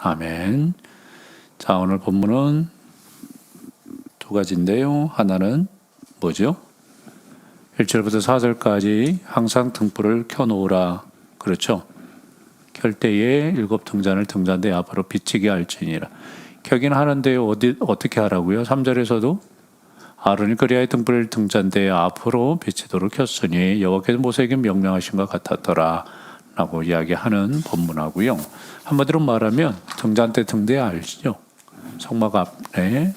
아멘. 자, 오늘 본문은 두 가지인데요. 하나는 뭐죠? 1절부터 4절까지 항상 등불을 켜놓으라. 그렇죠? 켤 때에 7 등잔을 등잔대 앞으로 비치게 할지니라. 켜긴 하는데 어떻게 하라고요? 3절에서도 아론이 그리하여 등불을 등잔대 앞으로 비치도록 켰으니 여호와께서 모세에게 명령하신 것 같았더라 라고 이야기하는 본문하고요. 한마디로 말하면 등잔대 등대 아시죠? 성막 앞에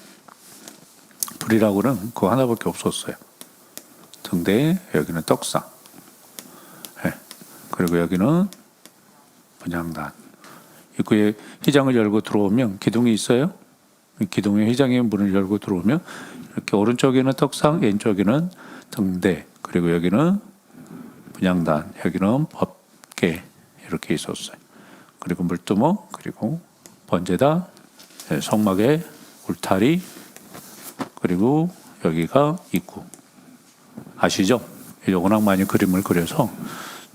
불이라고는 그거 하나밖에 없었어요. 등대, 여기는 떡상. 네. 그리고 여기는 분향단. 입구에 휘장을 열고 들어오면 기둥이 있어요. 기둥에 휘장의 문을 열고 들어오면 이렇게 오른쪽에는 떡상, 왼쪽에는 등대, 그리고 여기는 분향단, 여기는 법궤 이렇게 있었어요. 그리고 물두멍, 그리고 번제단, 성막의 울타리, 그리고 여기가 입구. 아시죠? 워낙 많이 그림을 그려서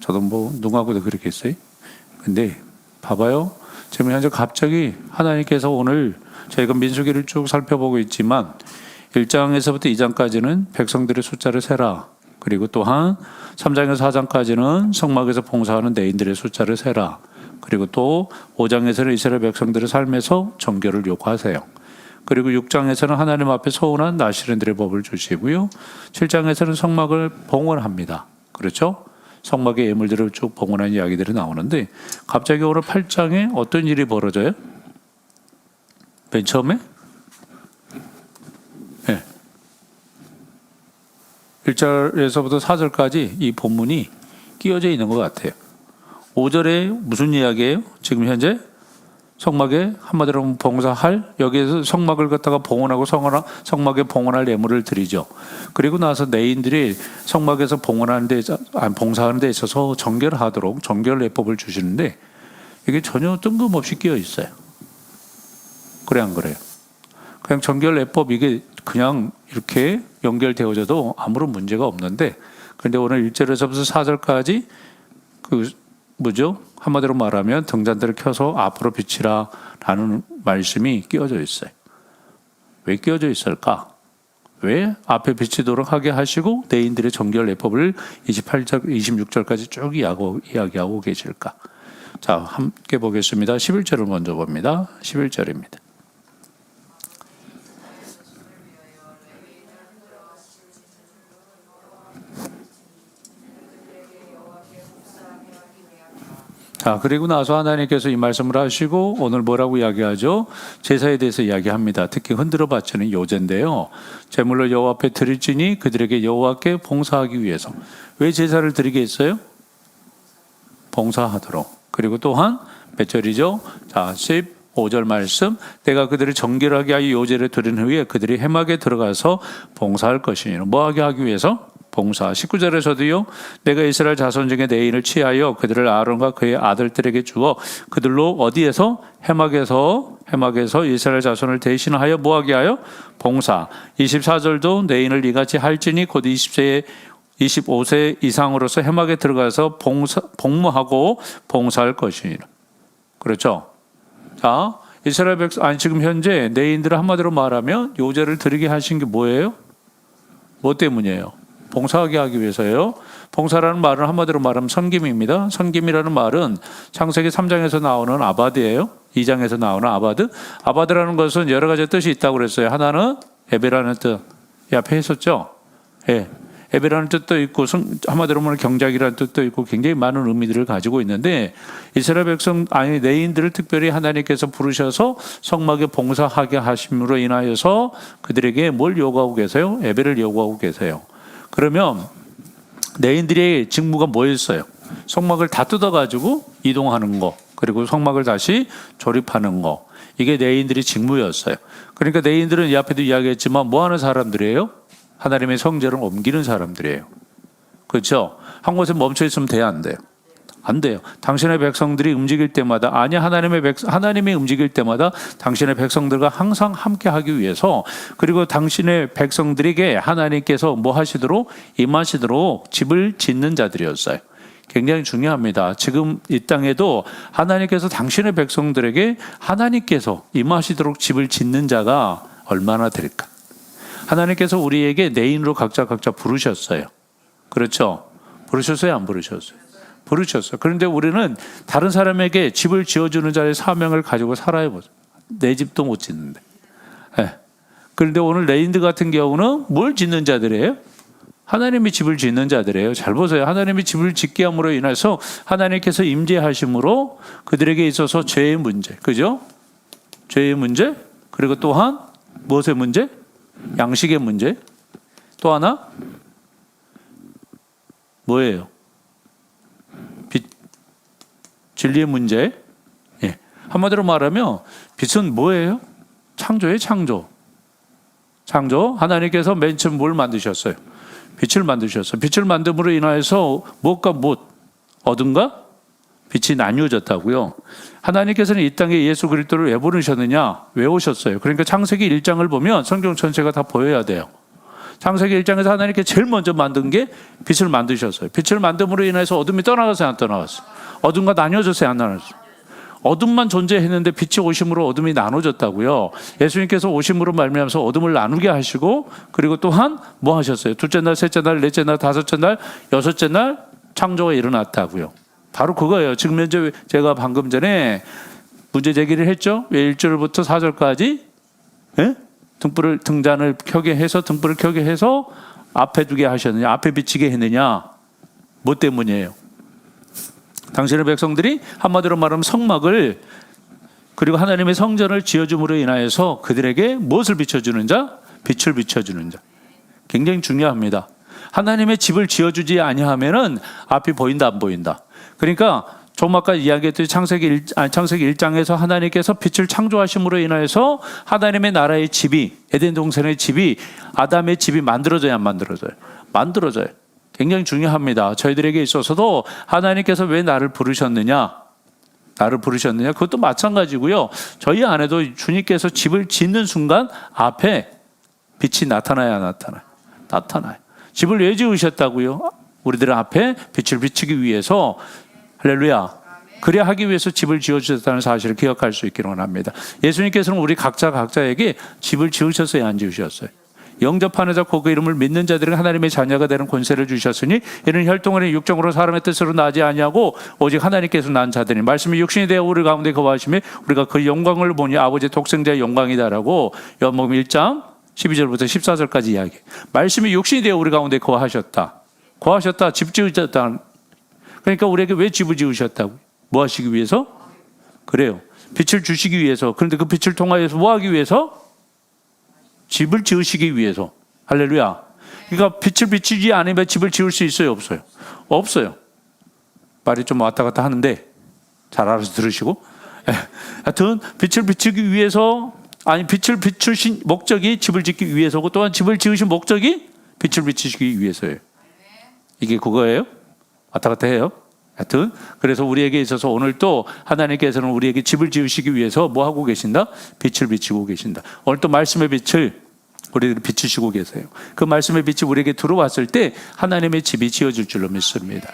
저도 뭐 누구하고도 그렇게 했어요. 근데 봐봐요. 지금 현재 갑자기 하나님께서 오늘 저희가 민수기를 쭉 살펴보고 있지만 1장에서부터 2장까지는 백성들의 숫자를 세라. 그리고 또한 3장에서 4장까지는 성막에서 봉사하는 내인들의 숫자를 세라. 그리고 또 5장에서는 이스라엘 백성들의 삶에서 정결을 요구하세요. 그리고 6장에서는 하나님 앞에 서운한 나시린들의 법을 주시고요. 7장에서는 성막을 봉헌합니다. 그렇죠? 성막의 예물들을 쭉 봉헌하는 이야기들이 나오는데 갑자기 오늘 8장에 어떤 일이 벌어져요? 맨 처음에? 네. 1절에서부터 4절까지 이 본문이 끼어져 있는 것 같아요. 5절에 무슨 이야기예요? 지금 현재 성막에 한마디로 봉사할, 여기에서 성막을 갖다가 봉헌하고 성막에 봉헌할 예물을 드리죠. 그리고 나서 내인들이 성막에서 봉사하는 데 있어서 정결하도록 정결 예법을 주시는데 이게 전혀 뜬금없이 끼어 있어요. 그래 안 그래요? 그냥 정결 예법 이게 그냥 이렇게 연결되어져도 아무런 문제가 없는데, 그런데 오늘 1절에서부터 4절까지 뭐죠? 한마디로 말하면 등잔대를 켜서 앞으로 비치라 라는 말씀이 끼어져 있어요. 왜 끼어져 있을까? 왜 앞에 비치도록 하게 하시고 내인들의 정결 예법을 28절, 26절까지 쭉 이야기하고 계실까? 자, 함께 보겠습니다. 11절을 먼저 봅니다. 11절입니다. 자, 그리고 나서 하나님께서 이 말씀을 하시고 오늘 뭐라고 이야기하죠? 제사에 대해서 이야기합니다. 특히 흔들어 바치는 요제인데요. 제물로 여호와 앞에 드릴지니 그들에게 여호와께 봉사하기 위해서. 왜 제사를 드리게 했어요? 봉사하도록. 그리고 또한 몇 절이죠? 자, 15절 말씀. 내가 그들을 정결하게 하여 요제를 드린 후에 그들이 회막에 들어가서 봉사할 것이니. 뭐하게 하기 위해서? 봉사. 19절에서도요. 내가 이스라엘 자손 중에 내인을 취하여 그들을 아론과 그의 아들들에게 주어 그들로 어디에서? 회막에서 이스라엘 자손을 대신하여 뭐하게 하여? 봉사. 24절도 내인을 이같이 할지니 곧 25세 이상으로서 회막에 들어가서 복무하고 봉사할 것이니라. 그렇죠? 자, 이스라엘 백성, 지금 현재 내인들을 한마디로 말하면 요제를 드리게 하신 게 뭐예요? 뭐 때문이에요? 봉사하게 하기 위해서요. 봉사라는 말은 한마디로 말하면 섬김입니다. 섬김이라는 말은 창세기 3장에서 나오는 아바드예요. 2장에서 나오는 아바드. 아바드라는 것은 여러 가지 뜻이 있다고 그랬어요. 하나는 에베라는 뜻. 이 앞에 했었죠. 예. 에베라는 뜻도 있고 한마디로 말하면 경작이라는 뜻도 있고 굉장히 많은 의미들을 가지고 있는데 이스라엘 백성 내인들을 특별히 하나님께서 부르셔서 성막에 봉사하게 하심으로 인하여서 그들에게 뭘 요구하고 계세요? 에베를 요구하고 계세요. 그러면 내인들의 직무가 뭐였어요? 성막을 다 뜯어가지고 이동하는 거, 그리고 성막을 다시 조립하는 거. 이게 내인들의 직무였어요. 그러니까 내인들은 이 앞에도 이야기했지만 뭐 하는 사람들이에요? 하나님의 성전을 옮기는 사람들이에요. 그렇죠? 한 곳에 멈춰 있으면 돼야 안 돼요? 안 돼요. 당신의 백성들이 움직일 때마다, 하나님이 움직일 때마다 당신의 백성들과 항상 함께 하기 위해서, 그리고 당신의 백성들에게 하나님께서 뭐 하시도록? 임하시도록 집을 짓는 자들이었어요. 굉장히 중요합니다. 지금 이 땅에도 하나님께서 당신의 백성들에게 하나님께서 임하시도록 집을 짓는 자가 얼마나 될까? 하나님께서 우리에게 내인으로 각자 부르셨어요. 그렇죠? 부르셨어요? 안 부르셨어요? 부르셨어요. 그런데 우리는 다른 사람에게 집을 지어주는 자의 사명을 가지고 살아야 보죠. 내 집도 못 짓는데. 네. 그런데 오늘 레인드 같은 경우는 뭘 짓는 자들이에요? 하나님이 집을 짓는 자들이에요. 잘 보세요. 하나님이 집을 짓게 함으로 인해서 하나님께서 임재하심으로 그들에게 있어서 죄의 문제, 그죠? 죄의 문제, 그리고 또한 무엇의 문제? 양식의 문제. 또 하나 뭐예요? 진리의 문제. 예. 한마디로 말하면 빛은 뭐예요? 창조예요, 창조. 창조. 하나님께서 맨 처음 뭘 만드셨어요? 빛을 만드셨어요. 빛을 만듦으로 인하여서 무엇과 무엇, 어둠과 빛이 나뉘어졌다고요. 하나님께서는 이 땅에 예수 그리스도를 왜 보내셨느냐? 왜 오셨어요? 그러니까 창세기 1장을 보면 성경 전체가 다 보여야 돼요. 창세기 1장에서 하나님께 제일 먼저 만든 게 빛을 만드셨어요. 빛을 만듦으로 인해서 어둠이 떠나갔어요, 안 떠나갔어요? 어둠과 나뉘어졌어요, 안 나뉘어졌어요? 어둠만 존재했는데 빛이 오심으로 어둠이 나눠졌다고요. 예수님께서 오심으로 말미암아서 어둠을 나누게 하시고, 그리고 또한 뭐 하셨어요? 둘째 날, 셋째 날, 넷째 날, 다섯째 날, 여섯째 날 창조가 일어났다고요. 바로 그거예요. 지금 현재 제가 방금 전에 문제 제기를 했죠. 왜 1절부터 4절까지 예? 등잔을 켜게 해서 등불을 켜게 해서 앞에 두게 하셨느냐, 앞에 비치게 했느냐? 뭐 때문이에요? 당신의 백성들이 한마디로 말하면 성막을, 그리고 하나님의 성전을 지어줌으로 인하여서 그들에게 무엇을 비춰주는 자? 빛을 비춰주는 자. 굉장히 중요합니다. 하나님의 집을 지어주지 아니하면은 앞이 보인다, 안 보인다. 그러니까 좀 아까 이야기했듯이 창세기 1장에서 하나님께서 빛을 창조하심으로 인하여서 하나님의 나라의 집이, 에덴 동산의 집이, 아담의 집이 만들어져야 안 만들어져요? 만들어져요. 굉장히 중요합니다. 저희들에게 있어서도 하나님께서 왜 나를 부르셨느냐? 그것도 마찬가지고요. 저희 안에도 주님께서 집을 짓는 순간 앞에 빛이 나타나야 나타나요? 나타나요. 집을 왜 지으셨다고요? 우리들 앞에 빛을 비추기 위해서. 할렐루야. 그래야 하기 위해서 집을 지어주셨다는 사실을 기억할 수 있기를 원합니다. 예수님께서는 우리 각자에게 집을 지으셨어요, 안 지으셨어요? 영접하는 자, 그 이름을 믿는 자들은 하나님의 자녀가 되는 권세를 주셨으니 이는 혈통으로 육정으로 사람의 뜻으로 나지 아니하고 오직 하나님께서 난 자들이 말씀이 육신이 되어 우리 가운데 거하시며 우리가 그 영광을 보니 아버지 독생자의 영광이다라고 요한복음 1장 12절부터 14절까지 이야기. 말씀이 육신이 되어 우리 가운데 거하셨다. 집 지으셨다. 그러니까 우리에게 왜 집을 지으셨다고? 뭐 하시기 위해서? 그래요. 빛을 주시기 위해서. 그런데 그 빛을 통하여서 뭐 하기 위해서? 집을 지으시기 위해서. 할렐루야. 그러니까 빛을 비추지 않으면 집을 지을 수 있어요, 없어요? 없어요. 말이 좀 왔다 갔다 하는데 잘 알아서 들으시고. 하여튼 빛을 비추기 위해서, 아니 빛을 비추신 목적이 집을 짓기 위해서고, 또한 집을 지으신 목적이 빛을 비추시기 위해서예요. 이게 그거예요? 왔다 갔다 해요. 하여튼 그래서 우리에게 있어서 오늘 또 하나님께서는 우리에게 집을 지으시기 위해서 뭐 하고 계신다? 빛을 비추고 계신다. 오늘 또 말씀의 빛을 우리에게 비추시고 계세요. 그 말씀의 빛이 우리에게 들어왔을 때 하나님의 집이 지어질 줄로 믿습니다.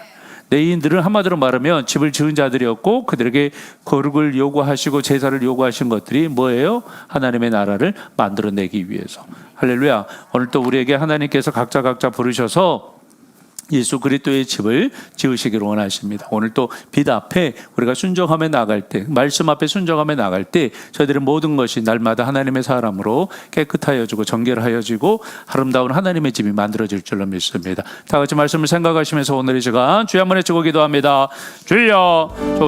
레위인들은 한마디로 말하면 집을 지은 자들이었고, 그들에게 거룩을 요구하시고 제사를 요구하신 것들이 뭐예요? 하나님의 나라를 만들어내기 위해서. 할렐루야. 오늘 또 우리에게 하나님께서 각자 부르셔서 예수 그리스도의 집을 지으시기를 원하십니다. 오늘 또 빛 앞에 우리가 순종하며 나갈 때, 말씀 앞에 순종하며 나갈 때 저희들의 모든 것이 날마다 하나님의 사람으로 깨끗하여지고 정결하여지고 아름다운 하나님의 집이 만들어질 줄로 믿습니다. 다 같이 말씀을 생각하시면서 오늘 이 시간 주여 한번 외치고 기도합니다. 주여 좋으신